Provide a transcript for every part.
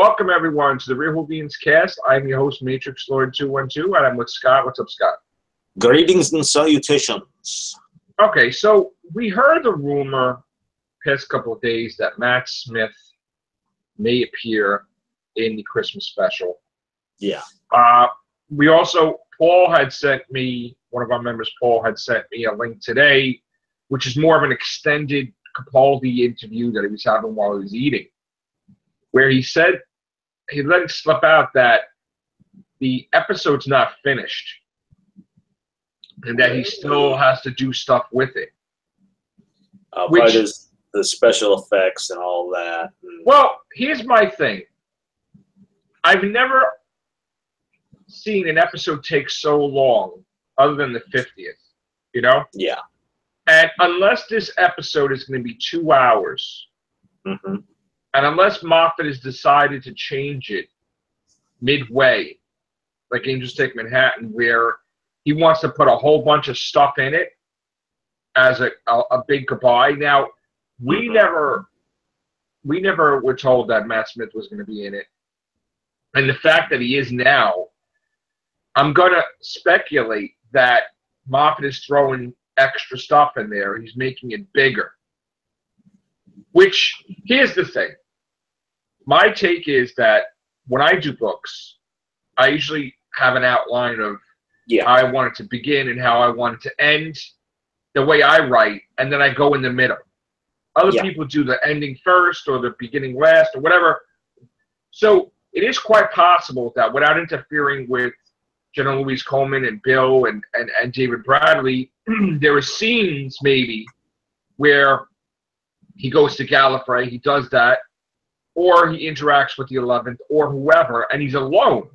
Welcome, everyone, to the Real Whovians cast. I'm your host, Matrix Lord 212, and I'm with Scott. What's up, Scott? Greetings and salutations. Okay, so we heard the rumor past couple of days that Matt Smith may appear in the Christmas special. Yeah. We also, Paul had sent me, one of our members, Paul, had sent me a link today, which is more of an extended Capaldi interview that he was having while he was eating, where he said, he let it slip out that the episode's not finished and that he still has to do stuff with it. Which is the special effects and all that. Well, here's my thing. I've never seen an episode take so long other than the 50th, you know? Yeah. And unless this episode is going to be 2 hours, and unless Moffat has decided to change it midway, like Angels Take Manhattan, where he wants to put a whole bunch of stuff in it as a big goodbye. Now, we never were told that Matt Smith was going to be in it. And the fact that he is now, I'm going to speculate that Moffat is throwing extra stuff in there. He's making it bigger. Which, here's the thing. My take is that when I do books, I usually have an outline of how I want it to begin and how I want it to end, the way I write, and then I go in the middle. Other people do the ending first or the beginning last or whatever. So it is quite possible that without interfering with General Louise Coleman and Bill and David Bradley, there are scenes maybe where he goes to Gallifrey, he does that, or he interacts with the 11th or whoever, and he's alone.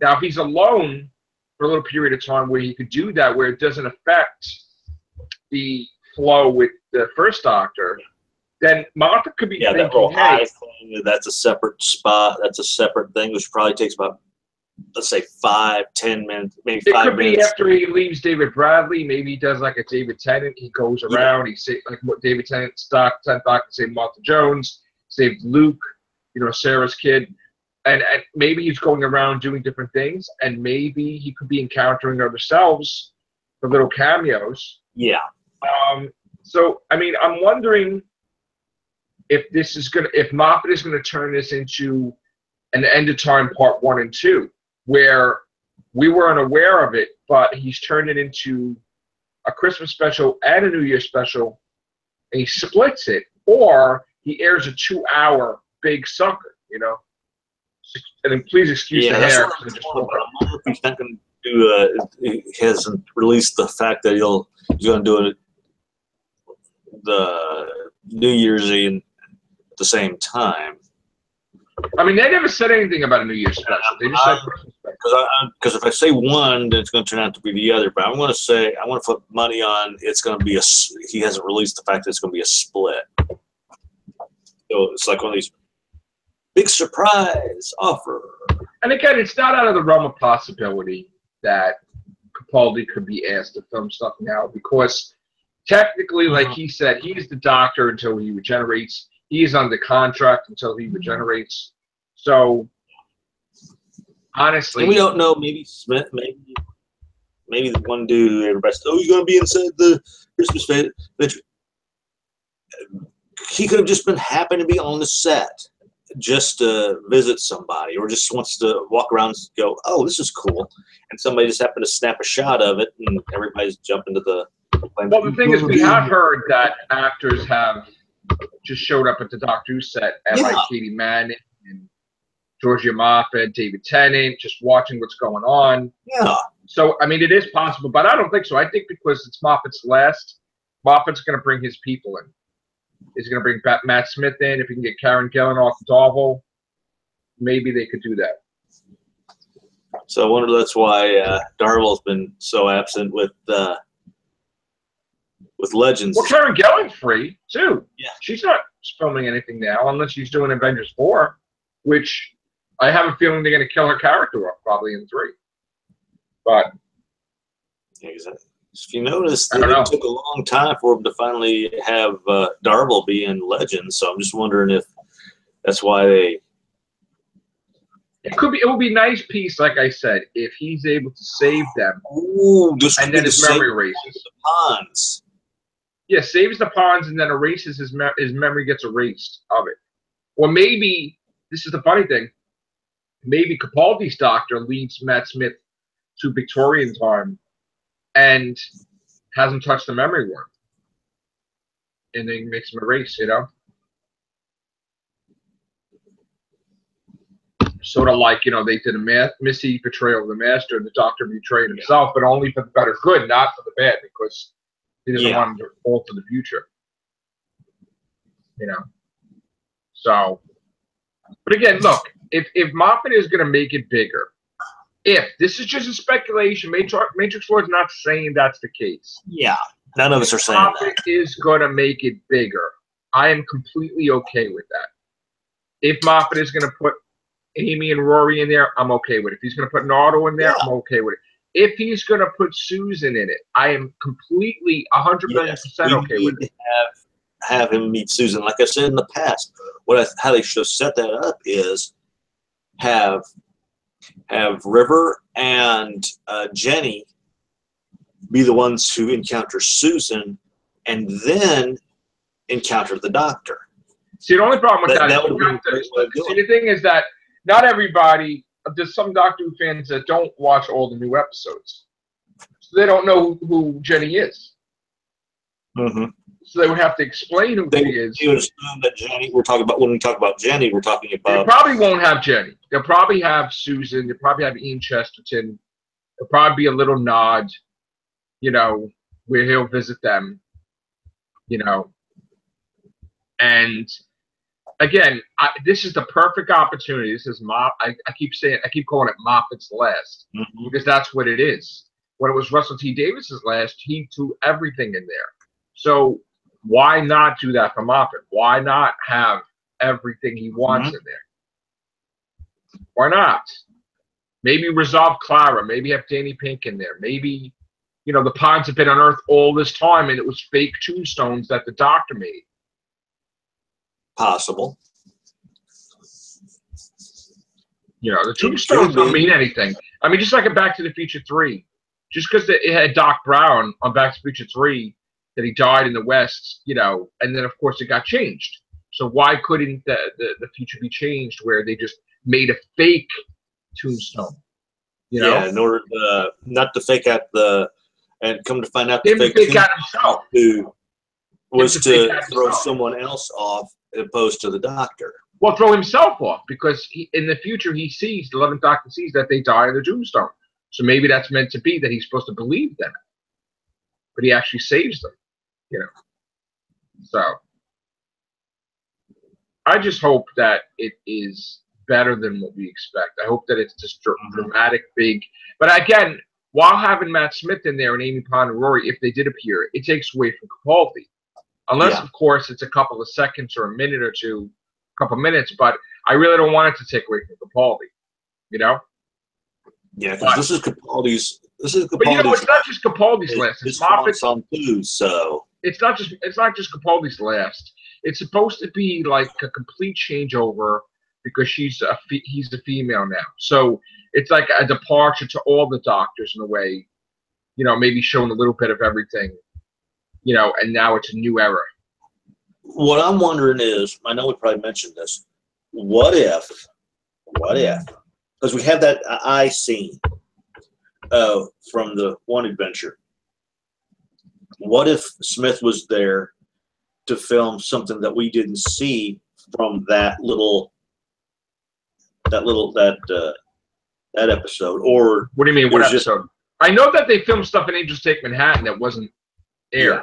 Now, if he's alone for a little period of time where he could do that, where it doesn't affect the flow with the first Doctor, then Moffat could be thinking, that little high thing, that's a separate spot, that's a separate thing, which probably takes about, let's say, 5-10 minutes, maybe 5 minutes. It could be after he leaves David Bradley. Maybe he does like a David Tennant. He goes around. He say like what David Tennant's Doctor saved Martha Jones, saved Luke, you know, Sarah's kid, and maybe he's going around doing different things, and maybe he could be encountering other selves for little cameos. Yeah. So I mean, I'm wondering if if Moffat is gonna turn this into an End of Time Part 1 and 2, where we weren't aware of it, but he's turned it into a Christmas special and a New Year special, and he splits it, or he airs a 2-hour big sucker, you know. And then please excuse the hair. I wonder if he's not going to do. He hasn't released the fact that he's going to do it the New Year's Eve at the same time. I mean, they never said anything about a New Year's special. They just said Christmas special. Because if I say one, then it's going to turn out to be the other. But I want to put money on it's going to be he hasn't released the fact that it's going to be a split. So it's like one of these big surprise offer. And again, it's not out of the realm of possibility that Capaldi could be asked to film stuff now, because technically, like he said, he is the Doctor until he regenerates. He is under contract until he regenerates. So, honestly, and we don't know. Maybe Smith, maybe the one dude everybody said, "Oh, you're going to be inside the Christmas fete." He could have just happened to be on the set, just to visit somebody, or just wants to walk around and go, "Oh, this is cool," and somebody just happened to snap a shot of it, and everybody's jumping to the plane. Well, the thing is, we have heard that actors have just showed up at the Doctor Who set, and like Katie Manning and Georgia Moffat, David Tennant, just watching what's going on. Yeah. So, I mean, it is possible, but I don't think so. I think because it's Moffat's last, Moffat's going to bring his people in. He's going to bring Matt Smith in. If he can get Karen Gillan off Darvel, maybe they could do that. So I wonder that's why Darvel's been so absent with Legends. Well, Karen Gillan's free, too. Yeah. She's not filming anything now unless she's doing Avengers 4, which I have a feeling they're going to kill her character off probably in 3. But exactly. If you notice, it took a long time for them to finally have Darvel be in Legends, so I'm just wondering if that's why they It could be. It would be a nice piece, like I said, if he's able to save them. Ooh, and then his memory erases. The pawns. Yeah, saves the pawns and then erases his memory gets erased of it. Or maybe this is the funny thing. Maybe Capaldi's doctor leads Matt Smith to Victorian time and hasn't touched the memory worm, and then makes him erase. You know. Sort of like, you know, they did a Missy portrayal of the Master, and the Doctor betrayed himself, but only for the better good, not for the bad, because he doesn't want to alter the future. You know. So, but again, look, if Moffat is going to make it bigger, if this is just a speculation, Matrix Lord's not saying that's the case. Yeah, none of us are saying Moffat is going to make it bigger. I am completely okay with that. If Moffat is going to put Amy and Rory in there, I'm okay with it. If he's going to put Nardo in there, I'm okay with it. If he's going to put Susan in it, I am completely 100 million percent okay with it. Have him meet Susan. Like I said in the past, how they should have set that up is have River and Jenny be the ones who encounter Susan and then encounter the Doctor. See, the only problem with that is the thing is that not everybody, there's some Doctor Who fans that don't watch all the new episodes. So they don't know who Jenny is. Mm-hmm. So they would have to explain who she is. You assume that Jenny, when we talk about Jenny, we're talking about... They probably won't have Jenny. They'll probably have Susan. They'll probably have Ian Chesterton. There'll probably be a little nod, you know, where he'll visit them, you know. And again, this is the perfect opportunity. This is I keep calling it Moffat's last, because that's what it is. When it was Russell T Davis's last, he threw everything in there. So why not do that for Moffat? Why not have everything he wants in there? Why not? Maybe resolve Clara. Maybe have Danny Pink in there. Maybe, you know, the Ponds have been unearthed all this time and it was fake tombstones that the Doctor made. Possible. You know, the tombstones don't mean anything. I mean, just like in Back to the Future 3, just because it had Doc Brown on Back to the Future 3 that he died in the West, you know, and then of course it got changed. So why couldn't the future be changed where they just made a fake tombstone? You know? Yeah, in order to, not to fake out and come to find out the fake out himself. Who was to throw someone else off opposed to the Doctor. Well, throw himself off, because in the future the 11th Doctor sees that they die in the tombstone. So maybe that's meant to be that he's supposed to believe that. But he actually saves them, you know. So I just hope that it is better than what we expect. I hope that it's just dramatic, big. But again, while having Matt Smith in there and Amy Pond and Rory, if they did appear, it takes away from Capaldi. Unless, of course, it's a couple of seconds or a minute or two, a couple of minutes. But I really don't want it to take away from Capaldi, you know? Yeah, because this is Capaldi's. But you know, it's not just Capaldi's last. It's Moffat's on too. So it's not just Capaldi's last. It's supposed to be like a complete changeover because he's a female now. So it's like a departure to all the Doctors in a way. You know, maybe showing a little bit of everything. You know, and now it's a new era. What I'm wondering is, I know we probably mentioned this. What if? Because we have that eye scene from the one adventure. What if Smith was there to film something that we didn't see from that episode? Or what do you mean? What episode? I know that they filmed stuff in Angels Take Manhattan that wasn't aired. Yeah.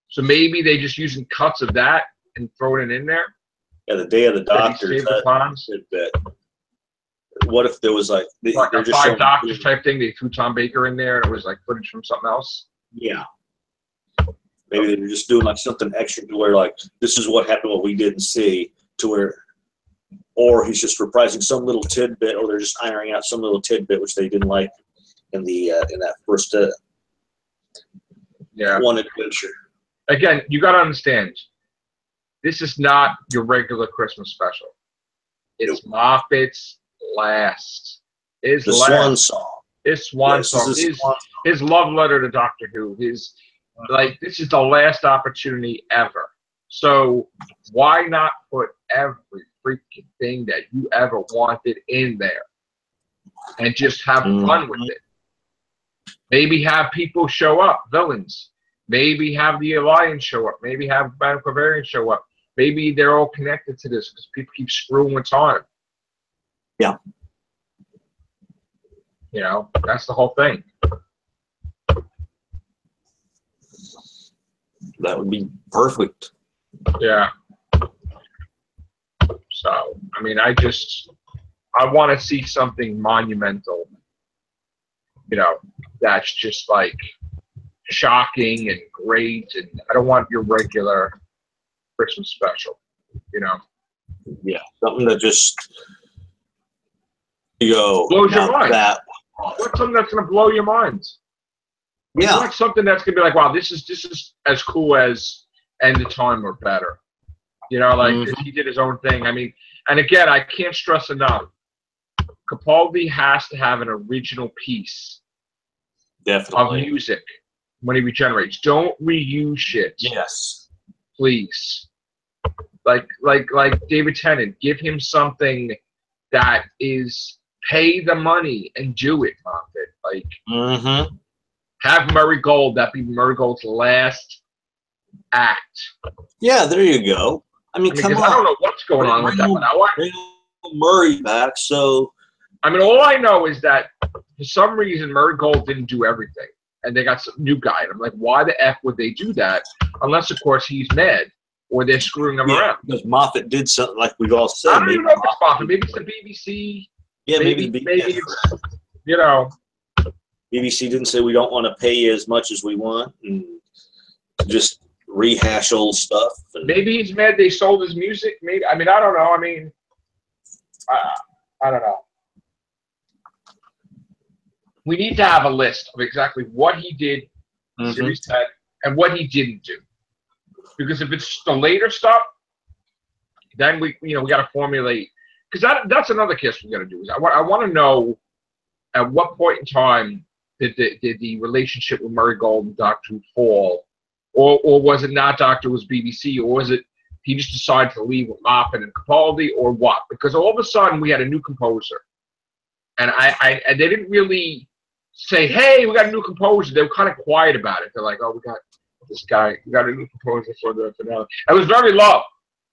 So maybe they just using cuts of that and throwing it in there. Yeah, the Day of the Doctors. What if there was like a Five Doctors type thing? They threw Tom Baker in there, and it was like footage from something else. Yeah. Maybe they were just doing like something extra to where like this is what happened, what we didn't see, to where, or he's just reprising some little tidbit, or they're just ironing out some little tidbit which they didn't like in the in that first one adventure. Again, you got to understand, this is not your regular Christmas special. It's Moffat's last. The swan song. His swan song. His love letter to Doctor Who. This is the last opportunity ever. So why not put every freaking thing that you ever wanted in there and just have fun with it? Maybe have people show up, villains. Maybe have the Alliance show up. Maybe have Battle Bavarian show up. Maybe they're all connected to this because people keep screwing with time. Yeah. You know, that's the whole thing. That would be perfect. Yeah. So, I mean, I want to see something monumental, you know, that's just like shocking and great. And I don't want your regular Christmas special, you know. Yeah, something that just blows your mind. What's something that's going to blow your mind? Yeah. You want something that's going to be like, wow, this is as cool as End of Time or better. You know, like he did his own thing. I mean, and again, I can't stress enough. Capaldi has to have an original piece of music when he regenerates. Don't reuse shit. Yes. Please. Like David Tennant, give him something that is pay the money and do it, Moffat. Like have Murray Gold, that be Murray Gold's last act. Yeah, there you go. I mean, come on. I don't know what's going on with that, but I want Murray back. So, I mean, all I know is that for some reason Murray Gold didn't do everything, and they got some new guy. And I'm like, why the f would they do that? Unless, of course, he's mad or they're screwing him around. Because Moffat did something like we've all said. I don't even know if it's Moffat. Maybe it's the BBC. Yeah, maybe it's, you know. BBC didn't say we don't want to pay you as much as we want, and just rehash old stuff. And maybe he's mad they sold his music. Maybe, I mean, I don't know. I mean, I don't know. We need to have a list of exactly what he did in Series 10 and what he didn't do. Because if it's the later stuff, then we got to formulate. Because that's another kiss we got to do. Is I want to know at what point in time did the relationship with Murray Gold and Doctor Who fall, or was it not Doctor Who's BBC, or was it he just decided to leave with Moffat and Capaldi, or what? Because all of a sudden we had a new composer, and and they didn't really say, "Hey, we got a new composer." They were kind of quiet about it. They're like, "Oh, we got this guy. We got a new composer for the finale." It was very low.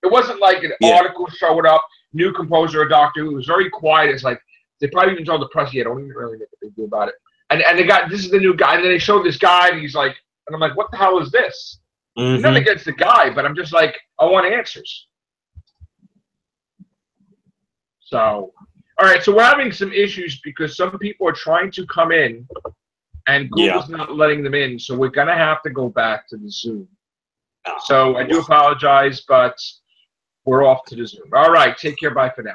It wasn't like an article showing up, new composer or Doctor Who. It was very quiet. It's like they probably even told the press, "Yeah, don't even really make a big deal about it." And they got, this is the new guy, and then they showed this guy, and he's like, and I'm like, what the hell is this? Nothing against the guy, but I'm just like, I want answers. So, all right, so we're having some issues because some people are trying to come in, and Google's not letting them in, so we're going to have to go back to the Zoom. So I do apologize, but we're off to the Zoom. All right, take care. Bye for now.